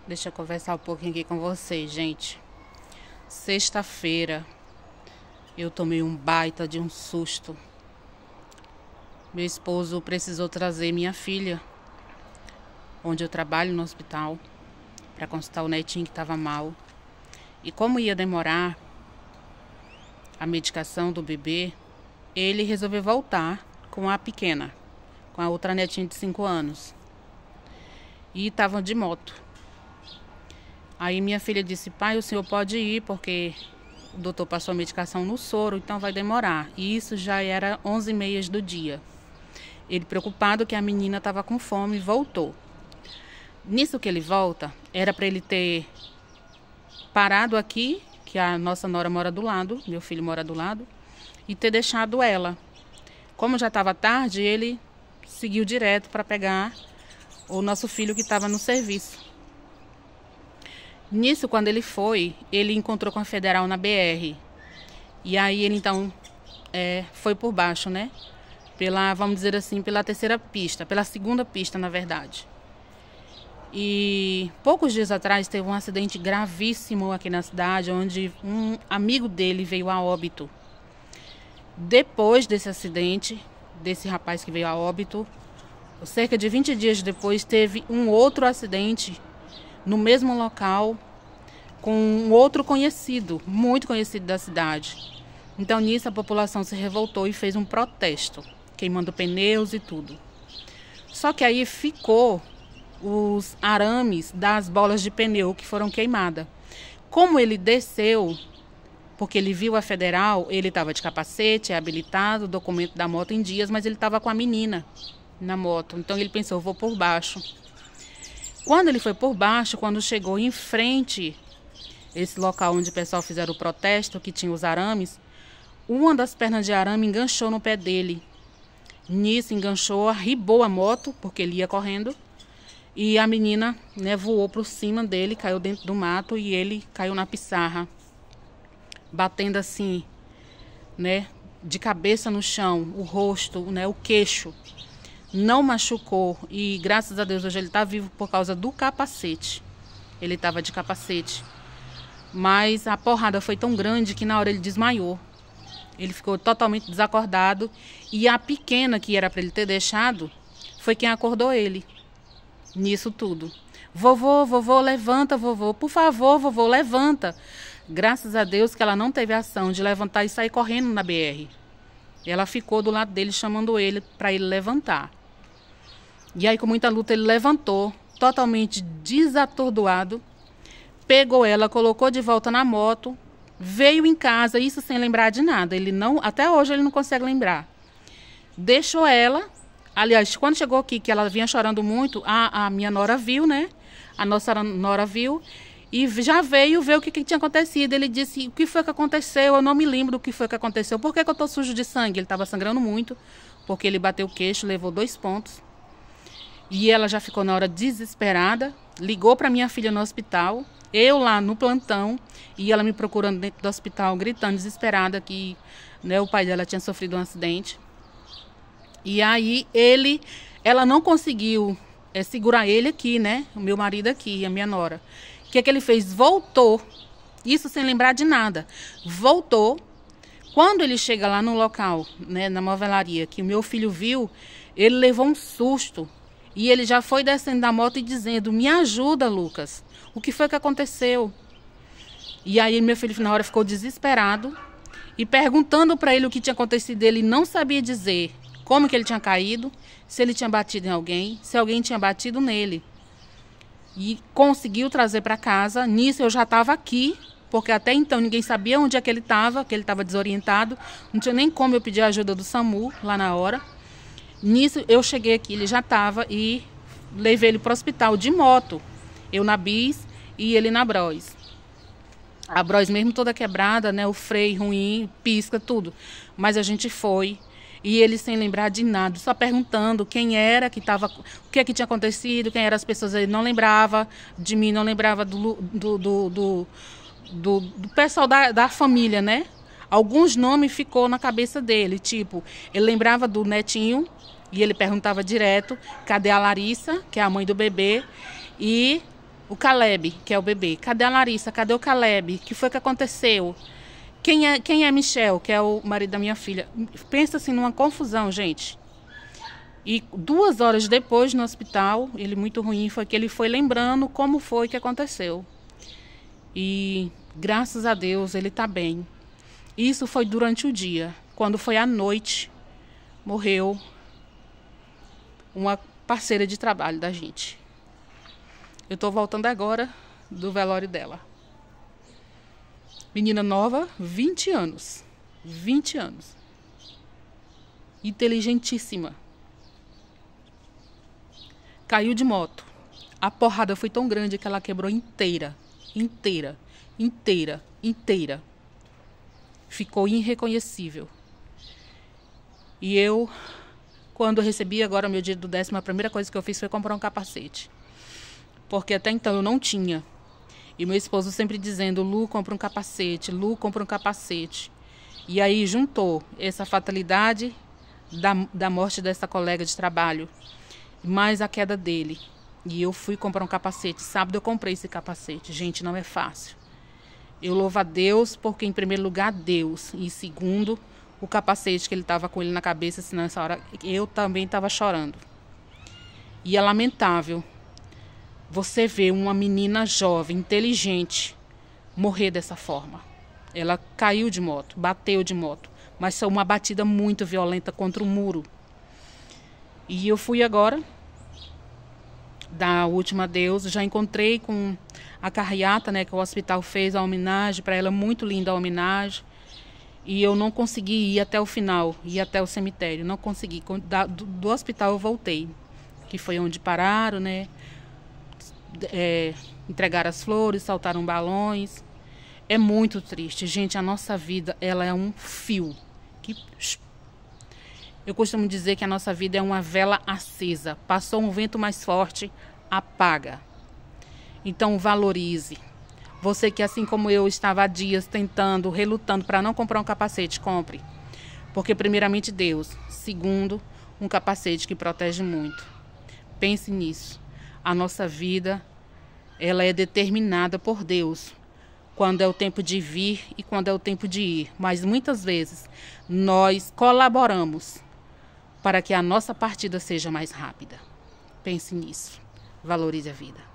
Deixa eu conversar um pouquinho aqui com vocês, gente. Sexta-feira eu tomei um baita de um susto. Meu esposo precisou trazer minha filha, onde eu trabalho no hospital, para consultar o netinho que estava mal. E como ia demorar a medicação do bebê, ele resolveu voltar com a pequena, com a outra netinha de 5 anos. E estavam de moto. Aí minha filha disse: pai, o senhor pode ir porque o doutor passou a medicação no soro, então vai demorar. E isso já era 11h30 do dia. Ele, preocupado que a menina estava com fome, voltou. Nisso que ele volta, era para ele ter parado aqui, que a nossa nora mora do lado, meu filho mora do lado, e ter deixado ela. Como já estava tarde, ele seguiu direto para pegar o nosso filho que estava no serviço. Nisso, quando ele foi, ele encontrou com a Federal na BR. E aí ele então foi por baixo, né? Vamos dizer assim, pela terceira pista, pela segunda pista, na verdade. E poucos dias atrás teve um acidente gravíssimo aqui na cidade, onde um amigo dele veio a óbito. Depois desse acidente, desse rapaz que veio a óbito, cerca de 20 dias depois, teve um outro acidente no mesmo local, com um outro conhecido, muito conhecido da cidade. Então, nisso, a população se revoltou e fez um protesto, queimando pneus e tudo. Só que aí ficou os arames das bolas de pneu que foram queimadas. Como ele desceu, porque ele viu a Federal, ele estava de capacete, habilitado, documento da moto em dias, mas ele estava com a menina na moto. Então, ele pensou: vou por baixo. Quando ele foi por baixo, quando chegou em frente, esse local onde o pessoal fizeram o protesto, que tinha os arames, uma das pernas de arame enganchou no pé dele. Nisso, enganchou, arribou a moto, porque ele ia correndo, e a menina, né, voou por cima dele, caiu dentro do mato e ele caiu na pissarra, batendo assim, né, de cabeça no chão, o rosto, né, o queixo. Não machucou e graças a Deus hoje ele está vivo por causa do capacete. Ele estava de capacete. Mas a porrada foi tão grande que na hora ele desmaiou. Ele ficou totalmente desacordado e a pequena, que era para ele ter deixado, foi quem acordou ele nisso tudo. Vovô, vovô, levanta, vovô. Por favor, vovô, levanta. Graças a Deus que ela não teve ação de levantar e sair correndo na BR. Ela ficou do lado dele chamando ele para ele levantar. E aí, com muita luta, ele levantou, totalmente desatordoado, pegou ela, colocou de volta na moto, veio em casa, isso sem lembrar de nada. Ele não, até hoje ele não consegue lembrar. Deixou ela, aliás, quando chegou aqui, que ela vinha chorando muito, a minha nora viu, né? A nossa nora viu e já veio ver o que tinha acontecido. Ele disse: o que foi que aconteceu? Eu não me lembro do que foi que aconteceu. Por que eu tô sujo de sangue? Ele estava sangrando muito, porque ele bateu o queixo, levou 2 pontos. E ela já ficou na hora desesperada, ligou para minha filha no hospital, eu lá no plantão, e ela me procurando dentro do hospital, gritando desesperada que, né, o pai dela tinha sofrido um acidente. E aí ela não conseguiu segurar ele aqui, né, o meu marido aqui, a minha nora. O que ele fez? Voltou, isso sem lembrar de nada, voltou. Quando ele chega lá no local, né, na movelaria, que o meu filho viu, ele levou um susto. E ele já foi descendo da moto e dizendo: me ajuda, Lucas. O que foi que aconteceu? E aí meu filho na hora ficou desesperado e perguntando para ele o que tinha acontecido. Ele não sabia dizer como que ele tinha caído, se ele tinha batido em alguém, se alguém tinha batido nele. E conseguiu trazer para casa. Nisso eu já estava aqui, porque até então ninguém sabia onde é que ele estava desorientado. Não tinha nem como eu pedir a ajuda do SAMU lá na hora. Nisso, eu cheguei aqui, ele já estava e levei ele para o hospital de moto. Eu na Bis e ele na Bros. A Bros mesmo toda quebrada, né? O freio ruim, pisca, tudo. Mas a gente foi e ele sem lembrar de nada, só perguntando quem era que estava, o que é que tinha acontecido, quem eram as pessoas. Ele não lembrava de mim, não lembrava do pessoal da família, né? Alguns nomes ficou na cabeça dele, tipo, ele lembrava do netinho e ele perguntava direto: cadê a Larissa, que é a mãe do bebê, e O Caleb, que é o bebê. Cadê a Larissa? Cadê o Caleb? O que foi que aconteceu? Quem é Michel, que é o marido da minha filha? Pensa assim numa confusão, gente. E 2 horas depois no hospital, ele muito ruim, foi que ele foi lembrando como foi que aconteceu. E graças a Deus ele está bem. Isso foi durante o dia. Quando foi à noite, morreu uma parceira de trabalho da gente. Eu estou voltando agora do velório dela. Menina nova, 20 anos. 20 anos. Inteligentíssima. Caiu de moto. A porrada foi tão grande que ela quebrou inteira. Inteira. Inteira. Inteira. Ficou irreconhecível. E eu, quando eu recebi agora meu dia do 10º, a primeira coisa que eu fiz foi comprar um capacete. Porque até então eu não tinha. E meu esposo sempre dizendo, Lu, compra um capacete, Lu, compra um capacete. E aí juntou essa fatalidade da morte dessa colega de trabalho, mais a queda dele. E eu fui comprar um capacete. Sábado eu comprei esse capacete. Gente, não é fácil. Eu louvo a Deus, porque em primeiro lugar, Deus. E em segundo, o capacete que ele estava com ele na cabeça, senão nessa hora eu também estava chorando. E é lamentável você vê uma menina jovem, inteligente, morrer dessa forma. Ela caiu de moto, bateu de moto, mas foi uma batida muito violenta contra o muro. E eu fui agora, da última adeus, já encontrei com a carreata, né, que o hospital fez a homenagem para ela, muito linda a homenagem. E eu não consegui ir até o final, ir até o cemitério, não consegui. Do hospital eu voltei, que foi onde pararam, né? Entregaram as flores, saltaram balões. É muito triste, gente. A nossa vida, ela é um fio. Eu costumo dizer que a nossa vida é uma vela acesa. Passou um vento mais forte, apaga. Então valorize. Você que assim como eu estava há dias tentando, relutando para não comprar um capacete, compre. Porque primeiramente Deus. Segundo, um capacete que protege muito. Pense nisso. A nossa vida, ela é determinada por Deus, quando é o tempo de vir e quando é o tempo de ir. Mas muitas vezes nós colaboramos para que a nossa partida seja mais rápida. Pense nisso. Valorize a vida.